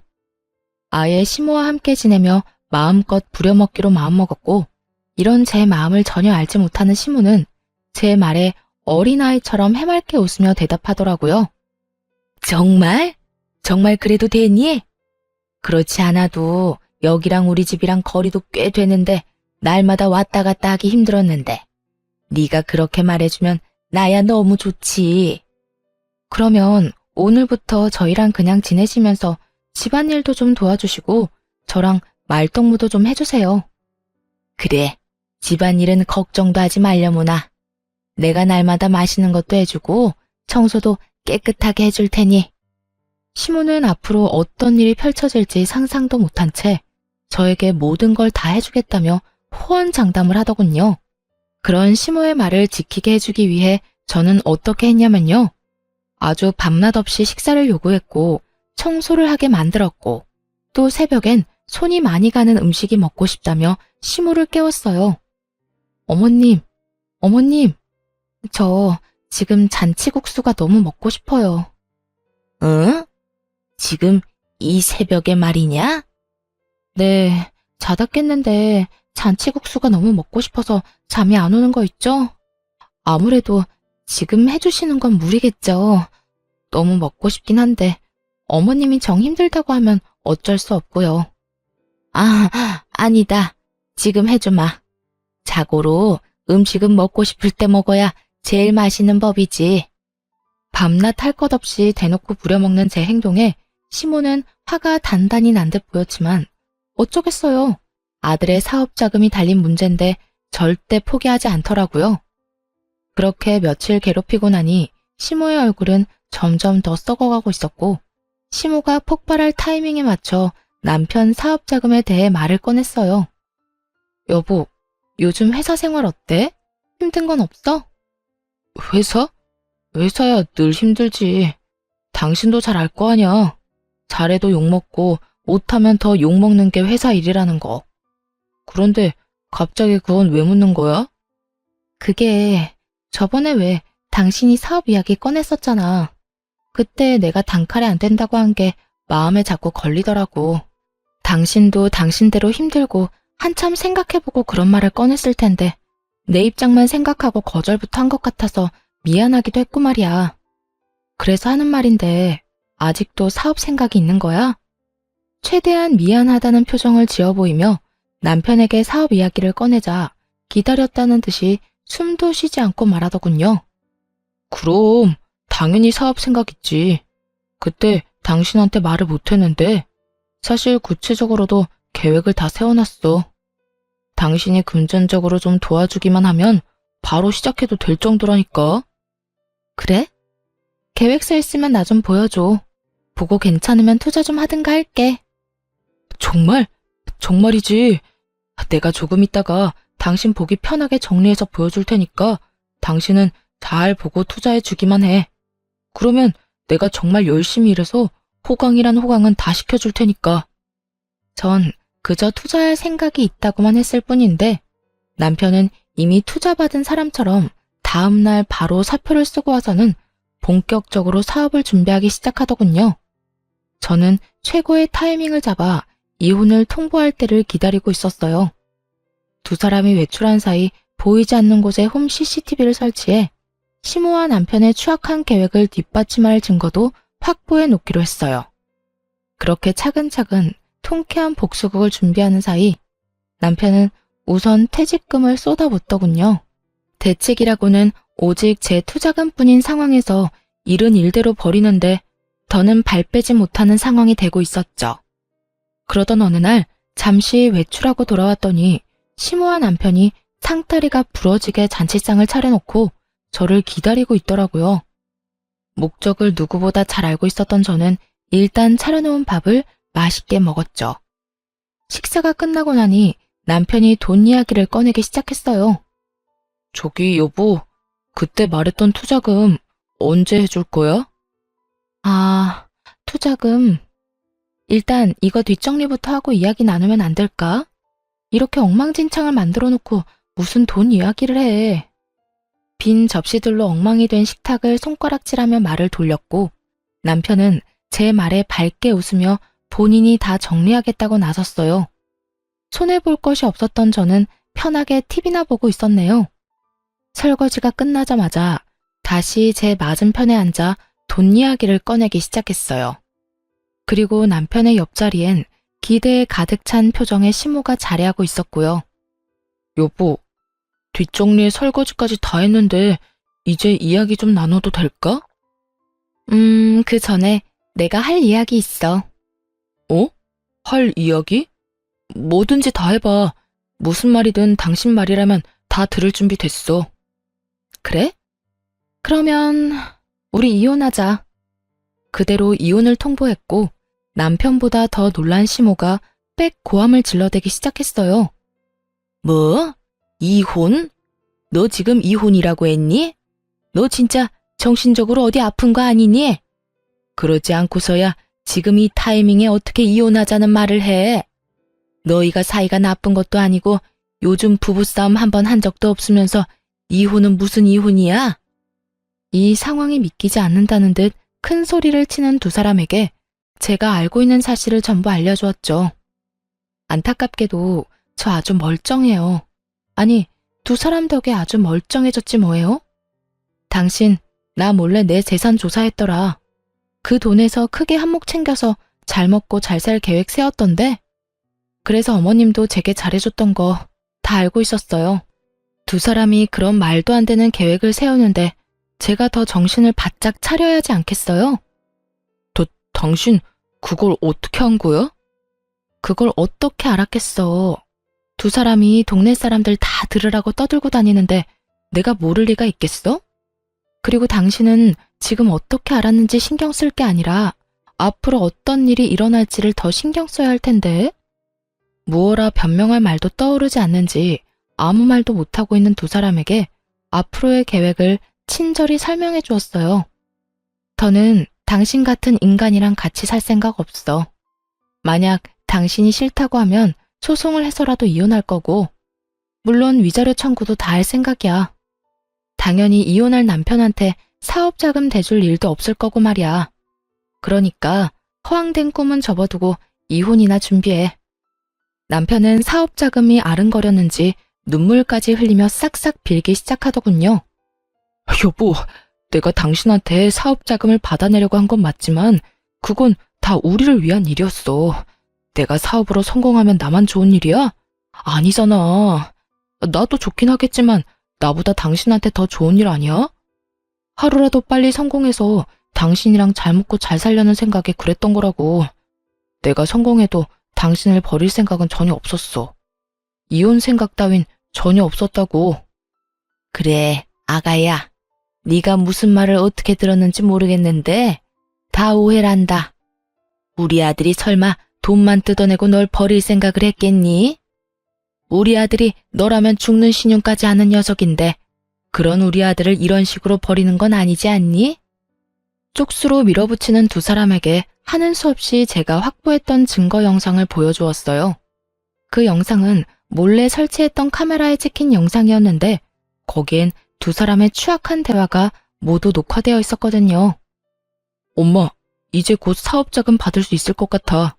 아예 시모와 함께 지내며 마음껏 부려먹기로 마음먹었고 이런 제 마음을 전혀 알지 못하는 시모는 제 말에 어린아이처럼 해맑게 웃으며 대답하더라고요. 정말? 정말 그래도 되니? 그렇지 않아도 여기랑 우리 집이랑 거리도 꽤 되는데 날마다 왔다 갔다 하기 힘들었는데 네가 그렇게 말해주면 나야 너무 좋지. 그러면 오늘부터 저희랑 그냥 지내시면서 집안일도 좀 도와주시고 저랑 말동무도 좀 해주세요. 그래, 집안일은 걱정도 하지 말려무나. 내가 날마다 맛있는 것도 해주고 청소도 깨끗하게 해줄 테니. 시모는 앞으로 어떤 일이 펼쳐질지 상상도 못한 채 저에게 모든 걸 다 해주겠다며 호언장담을 하더군요. 그런 시모의 말을 지키게 해주기 위해 저는 어떻게 했냐면요. 아주 밤낮 없이 식사를 요구했고 청소를 하게 만들었고 또 새벽엔 손이 많이 가는 음식이 먹고 싶다며 시모를 깨웠어요. 어머님, 저 지금 잔치국수가 너무 먹고 싶어요. 응? 지금 이 새벽에 말이냐? 네, 자다 깼는데 잔치국수가 너무 먹고 싶어서 잠이 안 오는 거 있죠? 아무래도 지금 해주시는 건 무리겠죠. 너무 먹고 싶긴 한데 어머님이 정 힘들다고 하면 어쩔 수 없고요. 아니다. 지금 해주마. 자고로 음식은 먹고 싶을 때 먹어야 제일 맛있는 법이지. 밤낮 할 것 없이 대놓고 부려먹는 제 행동에 시모는 화가 단단히 난 듯 보였지만 어쩌겠어요. 아들의 사업 자금이 달린 문제인데 절대 포기하지 않더라고요. 그렇게 며칠 괴롭히고 나니 시모의 얼굴은 점점 더 썩어가고 있었고 시모가 폭발할 타이밍에 맞춰 남편 사업 자금에 대해 말을 꺼냈어요. 여보, 요즘 회사 생활 어때? 힘든 건 없어? 회사? 회사야 늘 힘들지. 당신도 잘 알 거 아냐. 잘해도 욕먹고 못하면 더 욕먹는 게 회사 일이라는 거. 그런데 갑자기 그건 왜 묻는 거야? 그게 저번에 왜 당신이 사업 이야기 꺼냈었잖아. 그때 내가 단칼에 안 된다고 한 게 마음에 자꾸 걸리더라고. 당신도 당신대로 힘들고 한참 생각해보고 그런 말을 꺼냈을 텐데 내 입장만 생각하고 거절부터 한 것 같아서 미안하기도 했고 말이야. 그래서 하는 말인데 아직도 사업 생각이 있는 거야? 최대한 미안하다는 표정을 지어 보이며 남편에게 사업 이야기를 꺼내자 기다렸다는 듯이 숨도 쉬지 않고 말하더군요. 그럼 당연히 사업 생각 있지. 그때 당신한테 말을 못했는데 사실 구체적으로도 계획을 다 세워놨어. 당신이 금전적으로 좀 도와주기만 하면 바로 시작해도 될 정도라니까. 그래? 계획서 있으면 나 좀 보여줘. 보고 괜찮으면 투자 좀 하든가 할게. 정말? 정말이지. 내가 조금 있다가 당신 보기 편하게 정리해서 보여줄 테니까 당신은 잘 보고 투자해 주기만 해. 그러면 내가 정말 열심히 일해서 호강이란 호강은 다 시켜줄 테니까. 전 그저 투자할 생각이 있다고만 했을 뿐인데 남편은 이미 투자받은 사람처럼 다음날 바로 사표를 쓰고 와서는 본격적으로 사업을 준비하기 시작하더군요. 저는 최고의 타이밍을 잡아 이혼을 통보할 때를 기다리고 있었어요. 두 사람이 외출한 사이 보이지 않는 곳에 홈 CCTV를 설치해 시모와 남편의 추악한 계획을 뒷받침할 증거도 확보해 놓기로 했어요. 그렇게 차근차근 통쾌한 복수극을 준비하는 사이 남편은 우선 퇴직금을 쏟아붓더군요. 대책이라고는 오직 제 투자금뿐인 상황에서 일은 일대로 벌이는데 더는 발 빼지 못하는 상황이 되고 있었죠. 그러던 어느 날 잠시 외출하고 돌아왔더니 시모와 남편이 상다리가 부러지게 잔치상을 차려놓고 저를 기다리고 있더라고요. 목적을 누구보다 잘 알고 있었던 저는 일단 차려놓은 밥을 맛있게 먹었죠. 식사가 끝나고 나니 남편이 돈 이야기를 꺼내기 시작했어요. 저기 여보, 그때 말했던 투자금 언제 해줄 거야? 아, 투자금. 일단 이거 뒷정리부터 하고 이야기 나누면 안 될까? 이렇게 엉망진창을 만들어 놓고 무슨 돈 이야기를 해. 빈 접시들로 엉망이 된 식탁을 손가락질하며 말을 돌렸고 남편은 제 말에 밝게 웃으며 본인이 다 정리하겠다고 나섰어요. 손해볼 것이 없었던 저는 편하게 TV나 보고 있었네요. 설거지가 끝나자마자 다시 제 맞은편에 앉아 돈 이야기를 꺼내기 시작했어요. 그리고 남편의 옆자리엔 기대에 가득 찬 표정의 시모가 자리하고 있었고요. 여보, 뒷정리에 설거지까지 다 했는데 이제 이야기 좀 나눠도 될까? 그 전에 내가 할 이야기 있어. 어? 할 이야기? 뭐든지 다 해봐. 무슨 말이든 당신 말이라면 다 들을 준비 됐어. 그래? 그러면 우리 이혼하자. 그대로 이혼을 통보했고 남편보다 더 놀란 시모가 빽 고함을 질러대기 시작했어요. 뭐? 이혼? 너 지금 이혼이라고 했니? 너 진짜 정신적으로 어디 아픈 거 아니니? 그러지 않고서야 지금 이 타이밍에 어떻게 이혼하자는 말을 해? 너희가 사이가 나쁜 것도 아니고 요즘 부부싸움 한 번 한 적도 없으면서 이혼은 무슨 이혼이야? 이 상황이 믿기지 않는다는 듯 큰 소리를 치는 두 사람에게 제가 알고 있는 사실을 전부 알려주었죠. 안타깝게도 저 아주 멀쩡해요. 아니, 두 사람 덕에 아주 멀쩡해졌지 뭐예요? 당신, 나 몰래 내 재산 조사했더라. 그 돈에서 크게 한몫 챙겨서 잘 먹고 잘 살 계획 세웠던데? 그래서 어머님도 제게 잘해줬던 거 다 알고 있었어요. 두 사람이 그런 말도 안 되는 계획을 세우는데 제가 더 정신을 바짝 차려야 하지 않겠어요? 당신 그걸 어떻게 한 거야? 그걸 어떻게 알았겠어. 두 사람이 동네 사람들 다 들으라고 떠들고 다니는데 내가 모를 리가 있겠어? 그리고 당신은 지금 어떻게 알았는지 신경 쓸 게 아니라 앞으로 어떤 일이 일어날지를 더 신경 써야 할 텐데. 무어라 변명할 말도 떠오르지 않는지 아무 말도 못하고 있는 두 사람에게 앞으로의 계획을 친절히 설명해 주었어요. 더는 당신 같은 인간이랑 같이 살 생각 없어. 만약 당신이 싫다고 하면 소송을 해서라도 이혼할 거고, 물론 위자료 청구도 다 할 생각이야. 당연히 이혼할 남편한테 사업자금 대줄 일도 없을 거고 말이야. 그러니까 허황된 꿈은 접어두고 이혼이나 준비해. 남편은 사업자금이 아른거렸는지 눈물까지 흘리며 싹싹 빌기 시작하더군요. 여보, 내가 당신한테 사업자금을 받아내려고 한 건 맞지만 그건 다 우리를 위한 일이었어. 내가 사업으로 성공하면 나만 좋은 일이야? 아니잖아. 나도 좋긴 하겠지만 나보다 당신한테 더 좋은 일 아니야? 하루라도 빨리 성공해서 당신이랑 잘 먹고 잘 살려는 생각에 그랬던 거라고. 내가 성공해도 당신을 버릴 생각은 전혀 없었어. 이혼 생각 따윈 전혀 없었다고. 그래, 아가야. 네가 무슨 말을 어떻게 들었는지 모르겠는데 다 오해란다. 우리 아들이 설마 돈만 뜯어내고 널 버릴 생각을 했겠니? 우리 아들이 너라면 죽는 신용까지 하는 녀석인데 그런 우리 아들을 이런 식으로 버리는 건 아니지 않니? 쪽수로 밀어붙이는 두 사람에게 하는 수 없이 제가 확보했던 증거 영상을 보여주었어요. 그 영상은 몰래 설치했던 카메라에 찍힌 영상이었는데 거기엔 두 사람의 취약한 대화가 모두 녹화되어 있었거든요. 엄마, 이제 곧 사업 자금 받을 수 있을 것 같아.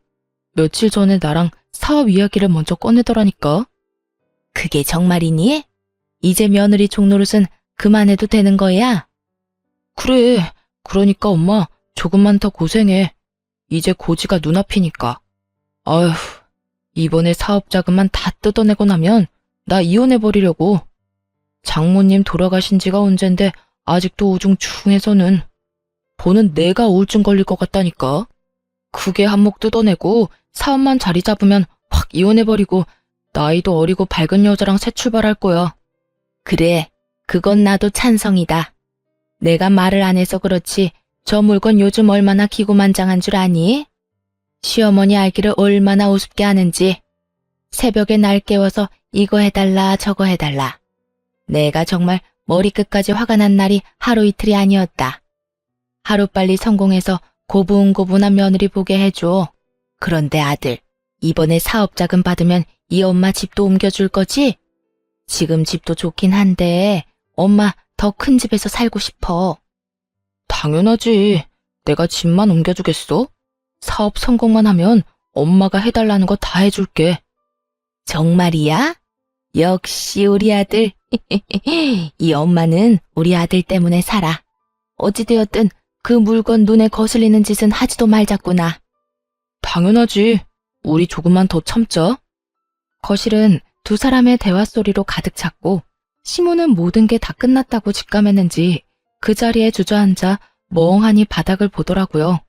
며칠 전에 나랑 사업 이야기를 먼저 꺼내더라니까. 그게 정말이니? 이제 며느리 종노릇은 그만해도 되는 거야? 그래, 그러니까 엄마 조금만 더 고생해. 이제 고지가 눈앞이니까. 아휴, 이번에 사업 자금만 다 뜯어내고 나면 나 이혼해버리려고. 장모님 돌아가신 지가 언젠데 아직도 우중충해서는. 보는 내가 우울증 걸릴 것 같다니까. 그게 한몫 뜯어내고 사업만 자리 잡으면 확 이혼해버리고 나이도 어리고 밝은 여자랑 새 출발할 거야. 그래, 그건 나도 찬성이다. 내가 말을 안 해서 그렇지 저 물건 요즘 얼마나 기고만장한 줄 아니? 시어머니 알기를 얼마나 우습게 하는지. 새벽에 날 깨워서 이거 해달라 저거 해달라. 내가 정말 머리끝까지 화가 난 날이 하루 이틀이 아니었다. 하루빨리 성공해서 고분고분한 며느리 보게 해줘. 그런데 아들, 이번에 사업 자금 받으면 이 엄마 집도 옮겨줄 거지? 지금 집도 좋긴 한데 엄마 더 큰 집에서 살고 싶어. 당연하지. 내가 집만 옮겨주겠어? 사업 성공만 하면 엄마가 해달라는 거 다 해줄게. 정말이야? 역시 우리 아들. 이 엄마는 우리 아들 때문에 살아. 어찌되었든 그 물건 눈에 거슬리는 짓은 하지도 말자꾸나. 당연하지. 우리 조금만 더 참자. 거실은 두 사람의 대화 소리로 가득 찼고 시모는 모든 게 다 끝났다고 직감했는지 그 자리에 주저앉아 멍하니 바닥을 보더라고요.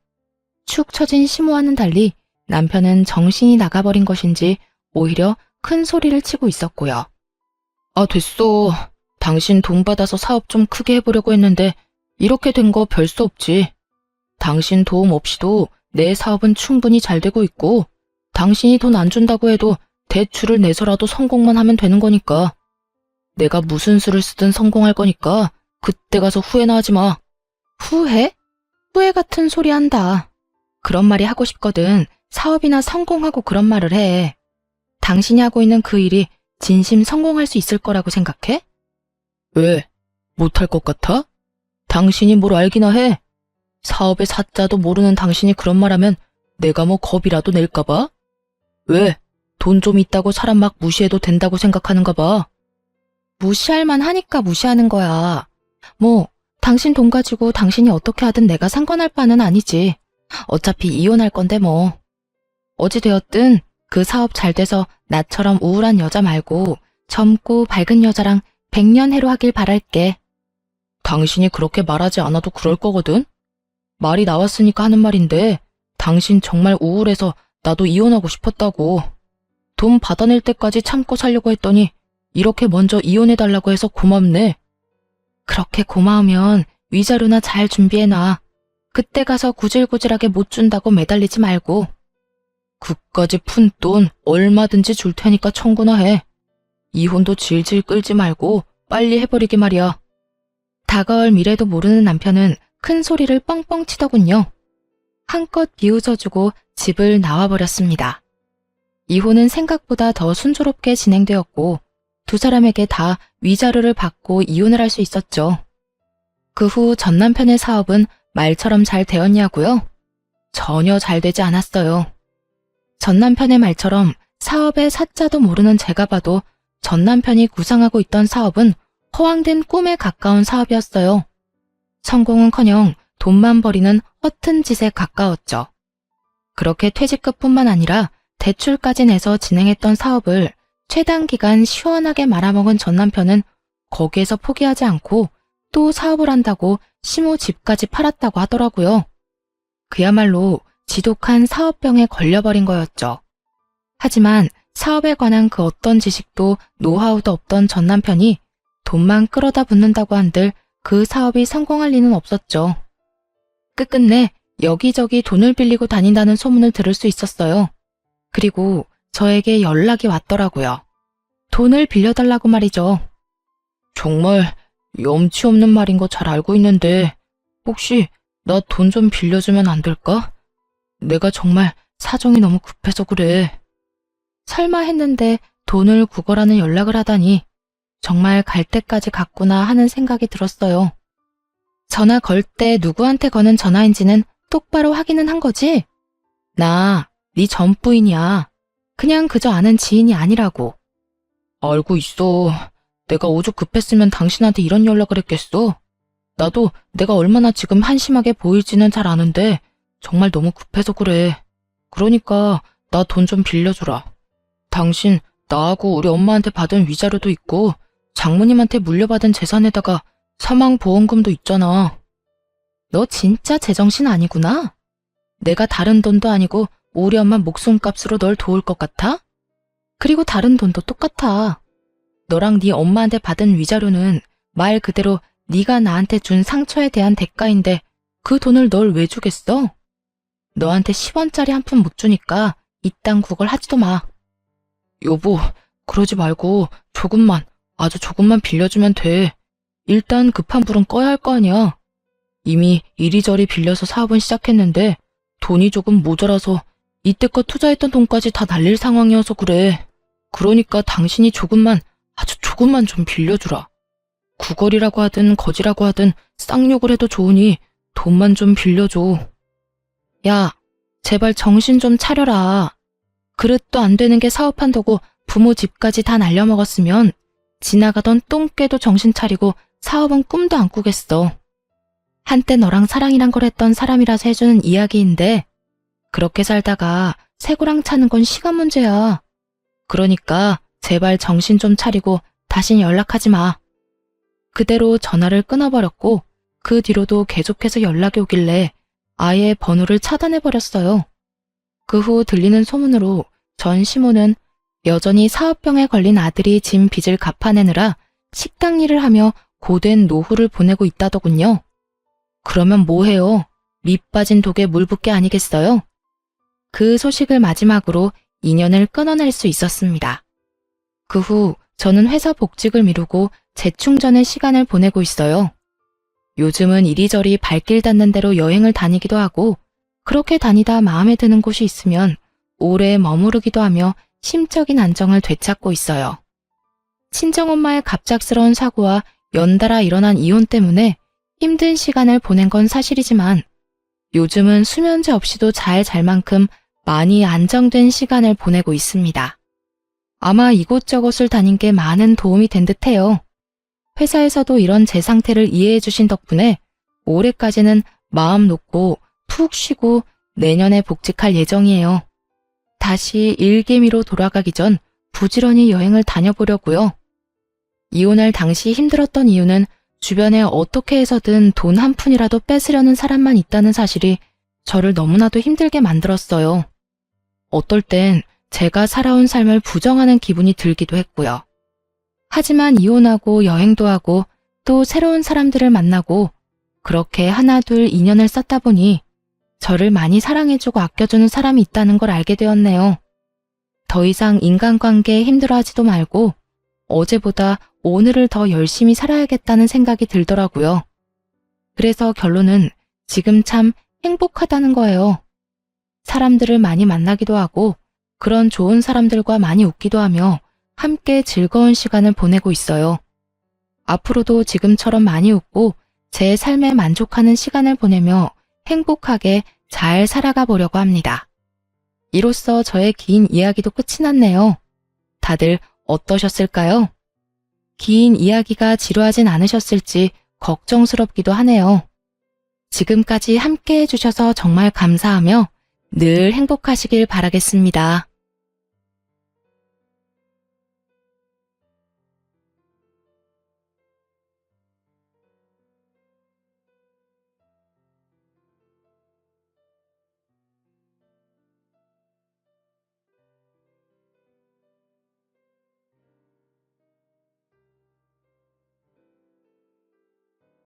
축 처진 시모와는 달리 남편은 정신이 나가버린 것인지 오히려 큰 소리를 치고 있었고요. 아, 됐어. 당신 돈 받아서 사업 좀 크게 해보려고 했는데 이렇게 된 거 별 수 없지. 당신 도움 없이도 내 사업은 충분히 잘 되고 있고 당신이 돈 안 준다고 해도 대출을 내서라도 성공만 하면 되는 거니까. 내가 무슨 수를 쓰든 성공할 거니까 그때 가서 후회나 하지 마. 후회? 후회 같은 소리 한다. 그런 말이 하고 싶거든. 사업이나 성공하고 그런 말을 해. 당신이 하고 있는 그 일이 진심 성공할 수 있을 거라고 생각해? 왜? 못할 것 같아? 당신이 뭘 알기나 해. 사업의 사자도 모르는 당신이 그런 말하면 내가 뭐 겁이라도 낼까 봐? 왜? 돈 좀 있다고 사람 막 무시해도 된다고 생각하는가 봐. 무시할 만하니까 무시하는 거야. 뭐 당신 돈 가지고 당신이 어떻게 하든 내가 상관할 바는 아니지. 어차피 이혼할 건데 뭐. 어찌되었든 그 사업 잘 돼서 나처럼 우울한 여자 말고 젊고 밝은 여자랑 백년해로 하길 바랄게. 당신이 그렇게 말하지 않아도 그럴 거거든? 말이 나왔으니까 하는 말인데 당신 정말 우울해서 나도 이혼하고 싶었다고. 돈 받아낼 때까지 참고 살려고 했더니 이렇게 먼저 이혼해달라고 해서 고맙네. 그렇게 고마우면 위자료나 잘 준비해놔. 그때 가서 구질구질하게 못 준다고 매달리지 말고. 그까지 푼 돈 얼마든지 줄 테니까 청구나 해. 이혼도 질질 끌지 말고 빨리 해버리기 말이야. 다가올 미래도 모르는 남편은 큰 소리를 뻥뻥 치더군요. 한껏 비웃어주고 집을 나와버렸습니다. 이혼은 생각보다 더 순조롭게 진행되었고 두 사람에게 다 위자료를 받고 이혼을 할 수 있었죠. 그 후 전 남편의 사업은 말처럼 잘 되었냐고요? 전혀 잘 되지 않았어요. 전 남편의 말처럼 사업의 사자도 모르는 제가 봐도 전 남편이 구상하고 있던 사업은 허황된 꿈에 가까운 사업이었어요. 성공은커녕 돈만 버리는 허튼 짓에 가까웠죠. 그렇게 퇴직금뿐만 아니라 대출까지 내서 진행했던 사업을 최단 기간 시원하게 말아먹은 전 남편은 거기에서 포기하지 않고 또 사업을 한다고 시모 집까지 팔았다고 하더라고요. 그야말로 지독한 사업병에 걸려버린 거였죠. 하지만 사업에 관한 그 어떤 지식도 노하우도 없던 전 남편이 돈만 끌어다 붓는다고 한들 그 사업이 성공할 리는 없었죠. 끝끝내 여기저기 돈을 빌리고 다닌다는 소문을 들을 수 있었어요. 그리고 저에게 연락이 왔더라고요. 돈을 빌려달라고 말이죠. 정말 염치 없는 말인 거 잘 알고 있는데 혹시 나 돈 좀 빌려주면 안 될까? 내가 정말 사정이 너무 급해서 그래. 설마 했는데 돈을 구걸하는 연락을 하다니 정말 갈 때까지 갔구나 하는 생각이 들었어요. 전화 걸 때 누구한테 거는 전화인지는 똑바로 확인은 한 거지? 나 네 전 부인이야. 그냥 그저 아는 지인이 아니라고. 알고 있어. 내가 오죽 급했으면 당신한테 이런 연락을 했겠어. 나도 내가 얼마나 지금 한심하게 보일지는 잘 아는데 정말 너무 급해서 그래. 그러니까 나 돈 좀 빌려주라. 당신 나하고 우리 엄마한테 받은 위자료도 있고 장모님한테 물려받은 재산에다가 사망보험금도 있잖아. 너 진짜 제정신 아니구나. 내가 다른 돈도 아니고 우리 엄마 목숨값으로 널 도울 것 같아? 그리고 다른 돈도 똑같아. 너랑 네 엄마한테 받은 위자료는 말 그대로 네가 나한테 준 상처에 대한 대가인데 그 돈을 널 왜 주겠어? 너한테 10원짜리 한 푼 못 주니까 이딴 구걸 하지도 마. 여보, 그러지 말고 조금만, 아주 조금만 빌려주면 돼. 일단 급한 불은 꺼야 할 거 아니야. 이미 이리저리 빌려서 사업은 시작했는데 돈이 조금 모자라서 이때껏 투자했던 돈까지 다 날릴 상황이어서 그래. 그러니까 당신이 조금만, 아주 조금만 좀 빌려주라. 구걸이라고 하든 거지라고 하든 쌍욕을 해도 좋으니 돈만 좀 빌려줘. 야, 제발 정신 좀 차려라. 그릇도 안 되는 게 사업한다고 부모 집까지 다 날려먹었으면 지나가던 똥개도 정신 차리고 사업은 꿈도 안 꾸겠어. 한때 너랑 사랑이란 걸 했던 사람이라서 해주는 이야기인데 그렇게 살다가 새고랑 차는 건 시간 문제야. 그러니까 제발 정신 좀 차리고 다신 연락하지 마. 그대로 전화를 끊어버렸고 그 뒤로도 계속해서 연락이 오길래 아예 번호를 차단해버렸어요. 그 후 들리는 소문으로 전 시모는 여전히 사업병에 걸린 아들이 진 빚을 갚아내느라 식당 일을 하며 고된 노후를 보내고 있다더군요. 그러면 뭐해요? 밑 빠진 독에 물 붓게 아니겠어요? 그 소식을 마지막으로 인연을 끊어낼 수 있었습니다. 그 후 저는 회사 복직을 미루고 재충전의 시간을 보내고 있어요. 요즘은 이리저리 발길 닿는 대로 여행을 다니기도 하고 그렇게 다니다 마음에 드는 곳이 있으면 오래 머무르기도 하며 심적인 안정을 되찾고 있어요. 친정엄마의 갑작스러운 사고와 연달아 일어난 이혼 때문에 힘든 시간을 보낸 건 사실이지만 요즘은 수면제 없이도 잘 잘 만큼 많이 안정된 시간을 보내고 있습니다. 아마 이곳저곳을 다닌 게 많은 도움이 된 듯해요. 회사에서도 이런 제 상태를 이해해 주신 덕분에 올해까지는 마음 놓고 푹 쉬고 내년에 복직할 예정이에요. 다시 일개미로 돌아가기 전 부지런히 여행을 다녀보려고요. 이혼할 당시 힘들었던 이유는 주변에 어떻게 해서든 돈 한 푼이라도 뺏으려는 사람만 있다는 사실이 저를 너무나도 힘들게 만들었어요. 어떨 땐 제가 살아온 삶을 부정하는 기분이 들기도 했고요. 하지만 이혼하고 여행도 하고 또 새로운 사람들을 만나고 그렇게 하나둘 인연을 쌓다 보니 저를 많이 사랑해주고 아껴주는 사람이 있다는 걸 알게 되었네요. 더 이상 인간관계에 힘들어하지도 말고 어제보다 오늘을 더 열심히 살아야겠다는 생각이 들더라고요. 그래서 결론은 지금 참 행복하다는 거예요. 사람들을 많이 만나기도 하고 그런 좋은 사람들과 많이 웃기도 하며 함께 즐거운 시간을 보내고 있어요. 앞으로도 지금처럼 많이 웃고 제 삶에 만족하는 시간을 보내며 행복하게 잘 살아가 보려고 합니다. 이로써 저의 긴 이야기도 끝이 났네요. 다들 어떠셨을까요? 긴 이야기가 지루하진 않으셨을지 걱정스럽기도 하네요. 지금까지 함께 해주셔서 정말 감사하며 늘 행복하시길 바라겠습니다.